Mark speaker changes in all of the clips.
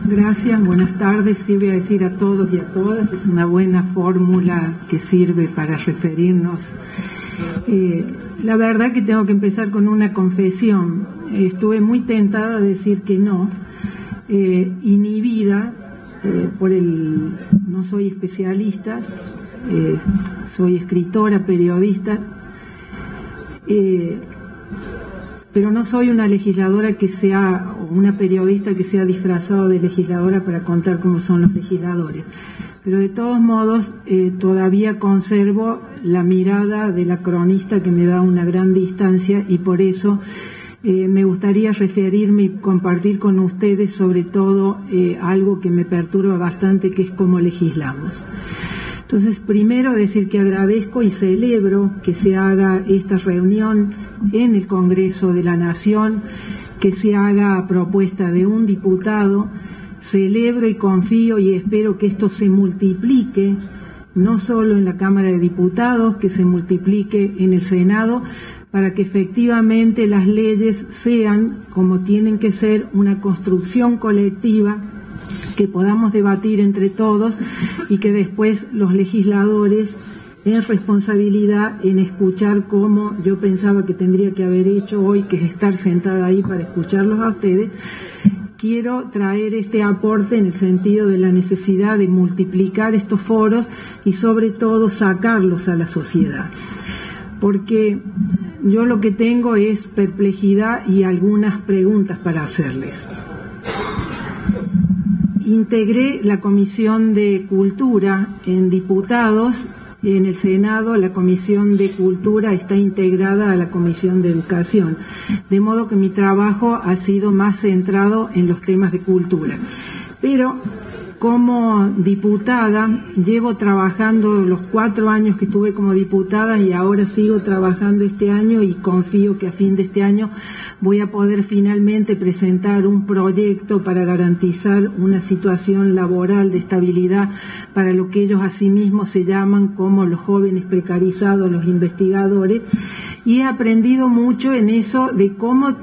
Speaker 1: Gracias, buenas tardes. Sí, voy a decir a todos y a todas, es una buena fórmula que sirve para referirnos. La verdad que tengo que empezar con una confesión. Estuve muy tentada de decir que no, inhibida no soy especialista, soy escritora, periodista, pero no soy una legisladora o una periodista que sea disfrazado de legisladora para contar cómo son los legisladores. Pero de todos modos, todavía conservo la mirada de la cronista que me da una gran distancia, y por eso me gustaría referirme y compartir con ustedes sobre todo algo que me perturba bastante, que es cómo legislamos. Entonces, primero decir que agradezco y celebro que se haga esta reunión en el Congreso de la Nación, que se haga a propuesta de un diputado. Celebro y confío y espero que esto se multiplique, no solo en la Cámara de Diputados, que se multiplique en el Senado, para que efectivamente las leyes sean, como tienen que ser, una construcción colectiva que podamos debatir entre todos, y que después los legisladores, en responsabilidad, en escuchar como yo pensaba que tendría que haber hecho hoy, que es estar sentada ahí para escucharlos a ustedes. Quiero traer este aporte en el sentido de la necesidad de multiplicar estos foros y sobre todo sacarlos a la sociedad. Porque yo lo que tengo es perplejidad y algunas preguntas para hacerles. Integré la Comisión de Cultura en Diputados. En el Senado la Comisión de Cultura está integrada a la Comisión de Educación, de modo que mi trabajo ha sido más centrado en los temas de cultura. Pero como diputada, llevo trabajando los 4 años que estuve como diputada y ahora sigo trabajando este año, y confío que a fin de este año voy a poder finalmente presentar un proyecto para garantizar una situación laboral de estabilidad para lo que ellos asimismo se llaman como los jóvenes precarizados, los investigadores. Y he aprendido mucho en eso de cómo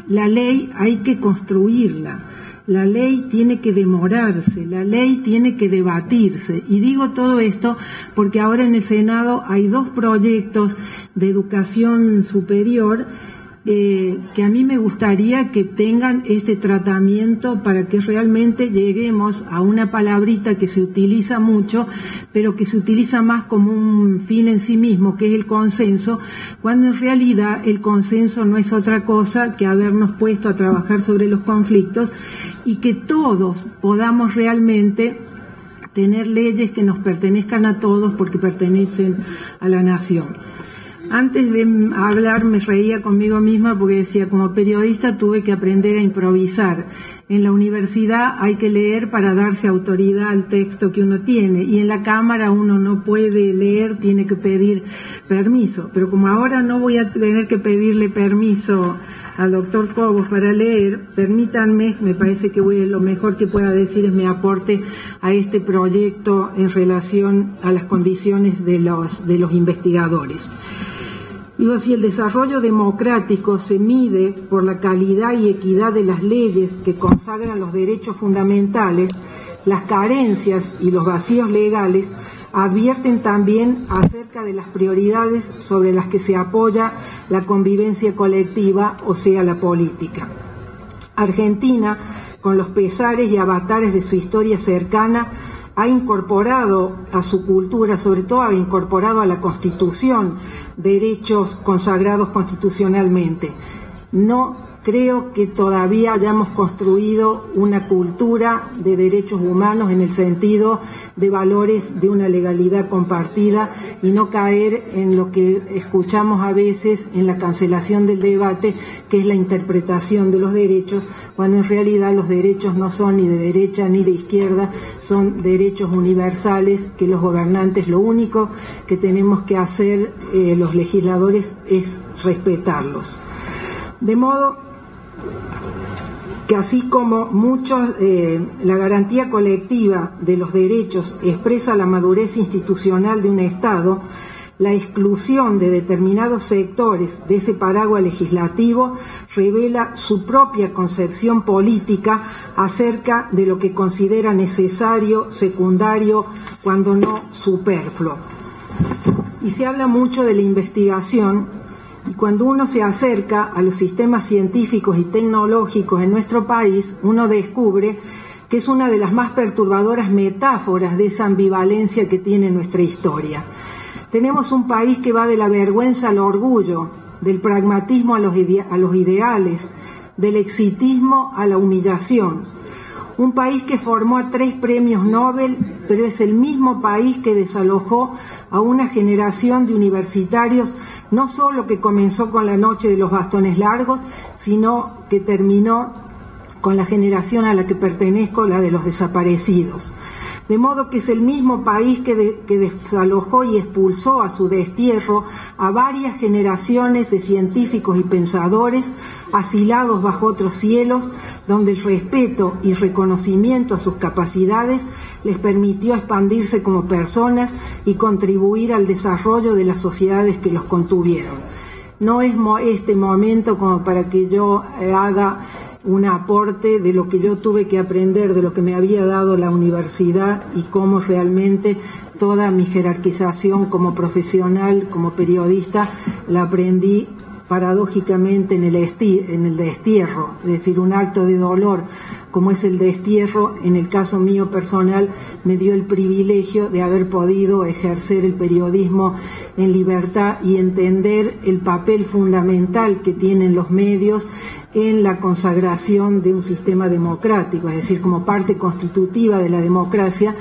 Speaker 1: la ley hay que construirla. La ley tiene que demorarse, la ley tiene que debatirse. Y digo todo esto porque ahora en el Senado hay 2 proyectos de educación superior que a mí me gustaría que tengan este tratamiento para que realmente lleguemos a una palabrita que se utiliza mucho, pero que se utiliza más como un fin en sí mismo, que es el consenso, cuando en realidad el consenso no es otra cosa que habernos puesto a trabajar sobre los conflictos y que todos podamos realmente tener leyes que nos pertenezcan a todos porque pertenecen a la nación. Antes de hablar me reía conmigo misma porque decía, como periodista tuve que aprender a improvisar. En la universidad hay que leer para darse autoridad al texto que uno tiene, y en la Cámara uno no puede leer, tiene que pedir permiso. Pero como ahora no voy a tener que pedirle permiso al doctor Cobos para leer, permítanme, me parece que lo mejor que pueda decir es mi aporte a este proyecto en relación a las condiciones de los investigadores. Digo, si el desarrollo democrático se mide por la calidad y equidad de las leyes que consagran los derechos fundamentales, las carencias y los vacíos legales advierten también acerca de las prioridades sobre las que se apoya la convivencia colectiva, o sea, la política. Argentina, con los pesares y avatares de su historia cercana, ha incorporado a su cultura, sobre todo ha incorporado a la Constitución, derechos consagrados constitucionalmente. No creo que todavía hayamos construido una cultura de derechos humanos en el sentido de valores de una legalidad compartida, y no caer en lo que escuchamos a veces en la cancelación del debate, que es la interpretación de los derechos, cuando en realidad los derechos no son ni de derecha ni de izquierda, son derechos universales que los gobernantes lo único que tenemos que hacer, los legisladores, es respetarlos. De modo que así como la garantía colectiva de los derechos expresa la madurez institucional de un Estado, La exclusión de determinados sectores de ese paraguas legislativo revela su propia concepción política acerca de lo que considera necesario, secundario, cuando no superfluo. Y se habla mucho de la investigación, y cuando uno se acerca a los sistemas científicos y tecnológicos en nuestro país, uno descubre que es una de las más perturbadoras metáforas de esa ambivalencia que tiene nuestra historia. Tenemos un país que va de la vergüenza al orgullo, del pragmatismo a los ideales, del exitismo a la humillación. Un país que formó a 3 premios Nobel, pero es el mismo país que desalojó a una generación de universitarios, no solo que comenzó con la noche de los bastones largos, sino que terminó con la generación a la que pertenezco, la de los desaparecidos. De modo que es el mismo país que desalojó y expulsó a su destierro a varias generaciones de científicos y pensadores asilados bajo otros cielos, donde el respeto y reconocimiento a sus capacidades les permitió expandirse como personas y contribuir al desarrollo de las sociedades que los contuvieron. No es este momento como para que yo haga un aporte de lo que yo tuve que aprender, de lo que me había dado la universidad y cómo realmente toda mi jerarquización como profesional, como periodista, la aprendí paradójicamente en el destierro, es decir, un acto de dolor como es el destierro, en el caso mío personal, me dio el privilegio de haber podido ejercer el periodismo en libertad y entender el papel fundamental que tienen los medios en la consagración de un sistema democrático, es decir, como parte constitutiva de la democracia,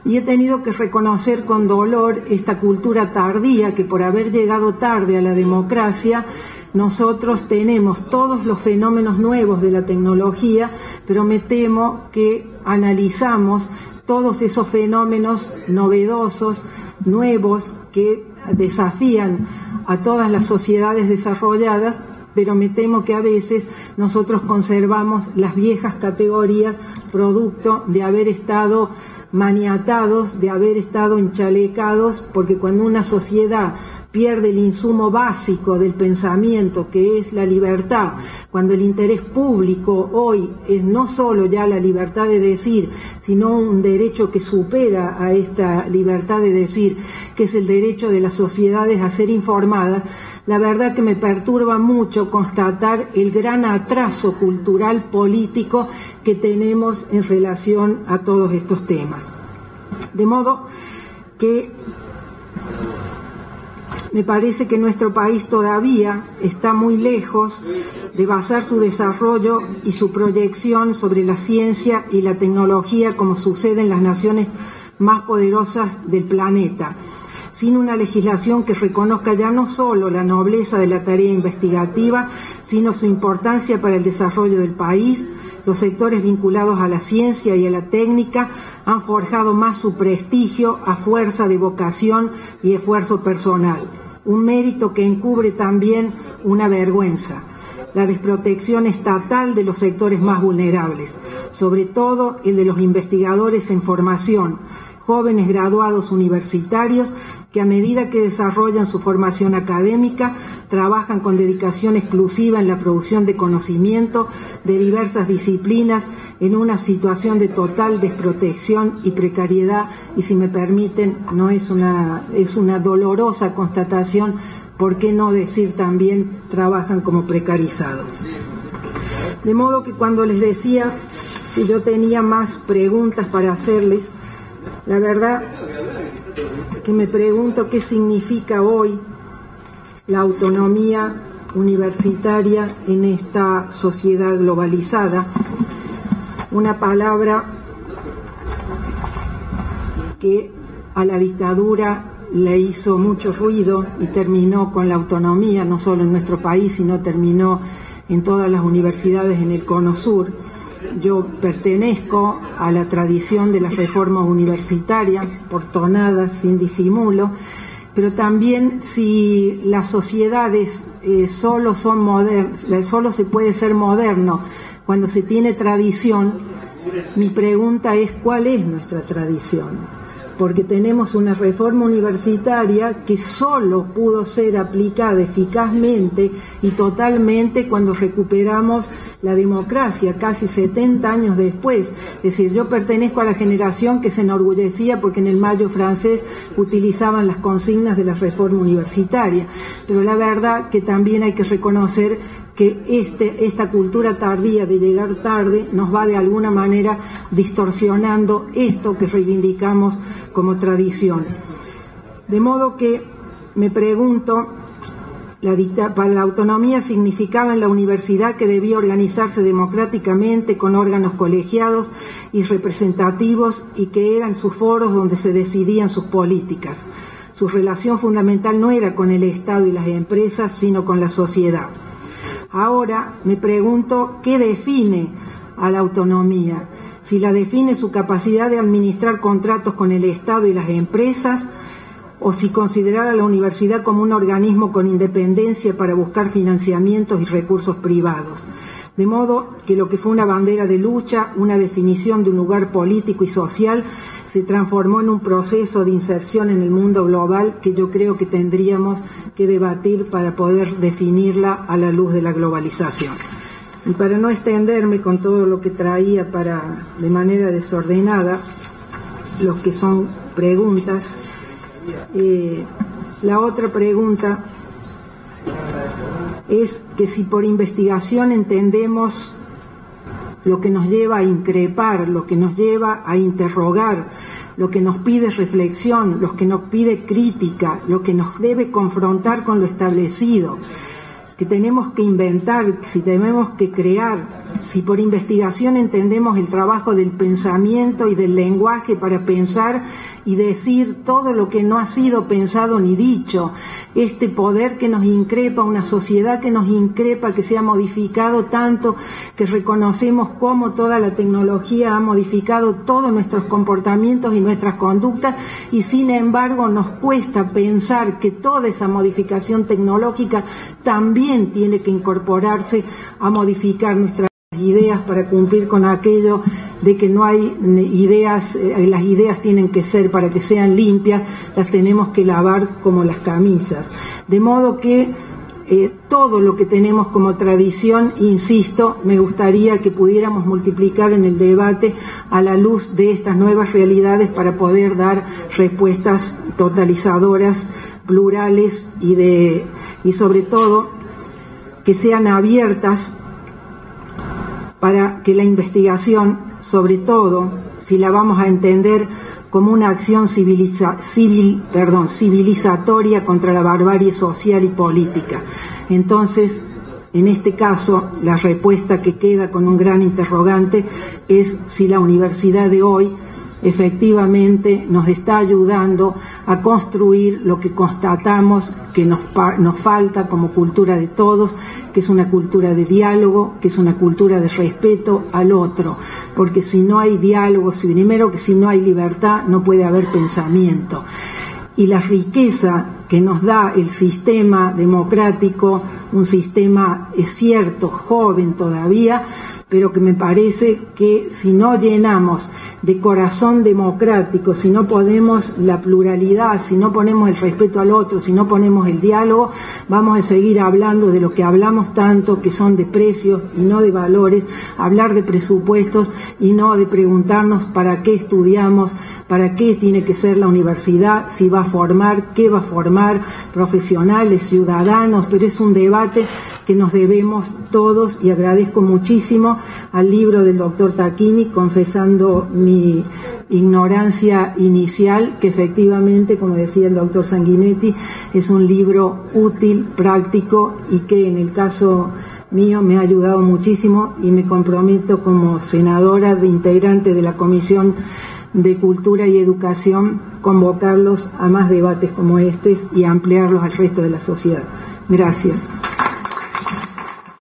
Speaker 1: y he tenido que reconocer con dolor esta cultura tardía que por haber llegado tarde a la democracia, nosotros tenemos todos los fenómenos nuevos de la tecnología, pero me temo que analizamos todos esos fenómenos novedosos, nuevos, que desafían a todas las sociedades desarrolladas, pero me temo que a veces nosotros conservamos las viejas categorías producto de haber estado maniatados, de haber estado enchalecados, porque cuando una sociedad pierde el insumo básico del pensamiento, que es la libertad, cuando el interés público hoy es no solo ya la libertad de decir, sino un derecho que supera a esta libertad de decir, que es el derecho de las sociedades a ser informadas, la verdad que me perturba mucho constatar el gran atraso cultural político que tenemos en relación a todos estos temas. De modo que me parece que nuestro país todavía está muy lejos de basar su desarrollo y su proyección sobre la ciencia y la tecnología como sucede en las naciones más poderosas del planeta, sin una legislación que reconozca ya no solo la nobleza de la tarea investigativa, sino su importancia para el desarrollo del país. Los sectores vinculados a la ciencia y a la técnica han forjado más su prestigio a fuerza de vocación y esfuerzo personal, un mérito que encubre también una vergüenza: la desprotección estatal de los sectores más vulnerables, sobre todo el de los investigadores en formación, jóvenes graduados universitarios que a medida que desarrollan su formación académica trabajan con dedicación exclusiva en la producción de conocimiento de diversas disciplinas en una situación de total desprotección y precariedad, y si me permiten, no es una dolorosa constatación, ¿por qué no decir también trabajan como precarizados? De modo que cuando les decía que yo tenía más preguntas para hacerles, la verdad que me pregunto qué significa hoy la autonomía universitaria en esta sociedad globalizada, una palabra que a la dictadura le hizo mucho ruido y terminó con la autonomía, no solo en nuestro país, sino terminó en todas las universidades en el Cono Sur. Yo pertenezco a la tradición de las reformas universitarias, por tonadas, sin disimulo, pero también si las sociedades solo son modernas, solo se puede ser moderno cuando se tiene tradición, mi pregunta es ¿cuál es nuestra tradición? porque tenemos una reforma universitaria que solo pudo ser aplicada eficazmente y totalmente cuando recuperamos la democracia, casi 70 años después. Es decir, yo pertenezco a la generación que se enorgullecía porque en el Mayo francés utilizaban las consignas de la reforma universitaria, pero la verdad que también hay que reconocer que esta cultura tardía de llegar tarde nos va de alguna manera distorsionando esto que reivindicamos como tradición. De modo que me pregunto, para la autonomía significaba en la universidad que debía organizarse democráticamente con órganos colegiados y representativos y que eran sus foros donde se decidían sus políticas. Su relación fundamental no era con el Estado y las empresas, sino con la sociedad. Ahora me pregunto, ¿qué define a la autonomía? Si la define su capacidad de administrar contratos con el Estado y las empresas, o si considerar a la universidad como un organismo con independencia para buscar financiamientos y recursos privados. De modo que lo que fue una bandera de lucha, una definición de un lugar político y social, se transformó en un proceso de inserción en el mundo global que yo creo que tendríamos que debatir para poder definirla a la luz de la globalización. Y para no extenderme con todo lo que traía de manera desordenada, los que son preguntas, la otra pregunta es que si por investigación entendemos lo que nos lleva a increpar, lo que nos lleva a interrogar, lo que nos pide reflexión, lo que nos pide crítica, lo que nos debe confrontar con lo establecido, que tenemos que inventar, si tenemos que crear, si por investigación entendemos el trabajo del pensamiento y del lenguaje para pensar y decir todo lo que no ha sido pensado ni dicho, este poder que nos increpa, una sociedad que nos increpa, que se ha modificado tanto, que reconocemos cómo toda la tecnología ha modificado todos nuestros comportamientos y nuestras conductas, y sin embargo nos cuesta pensar que toda esa modificación tecnológica también tiene que incorporarse a modificar nuestras ideas para cumplir con aquello de que no hay ideas, las ideas tienen que ser, para que sean limpias, las tenemos que lavar como las camisas. De modo que todo lo que tenemos como tradición, insisto, me gustaría que pudiéramos multiplicar en el debate a la luz de estas nuevas realidades para poder dar respuestas totalizadoras, plurales y sobre todo que sean abiertas para que la investigación, sobre todo, si la vamos a entender como una acción civilizatoria contra la barbarie social y política. Entonces, en este caso, la respuesta que queda con un gran interrogante es si la universidad de hoy efectivamente nos está ayudando a construir lo que constatamos que nos falta como cultura de todos, que es una cultura de diálogo, que es una cultura de respeto al otro, porque si no hay diálogo, primero que si no hay libertad no puede haber pensamiento. Y la riqueza que nos da el sistema democrático, un sistema, es cierto, joven todavía, pero que me parece que si no llenamos de corazón democrático, si no ponemos la pluralidad, si no ponemos el respeto al otro, si no ponemos el diálogo, vamos a seguir hablando de lo que hablamos tanto, que son de precios y no de valores, hablar de presupuestos y no de preguntarnos para qué estudiamos, para qué tiene que ser la universidad, si va a formar, qué va a formar, profesionales, ciudadanos, pero es un debate que nos debemos todos, y agradezco muchísimo al libro del doctor Tacchini, confesando mi ignorancia inicial, que efectivamente, como decía el doctor Sanguinetti, es un libro útil, práctico, y que en el caso mío me ha ayudado muchísimo, y me comprometo como senadora integrante de la Comisión de Cultura y Educación convocarlos a más debates como este y ampliarlos al resto de la sociedad. Gracias.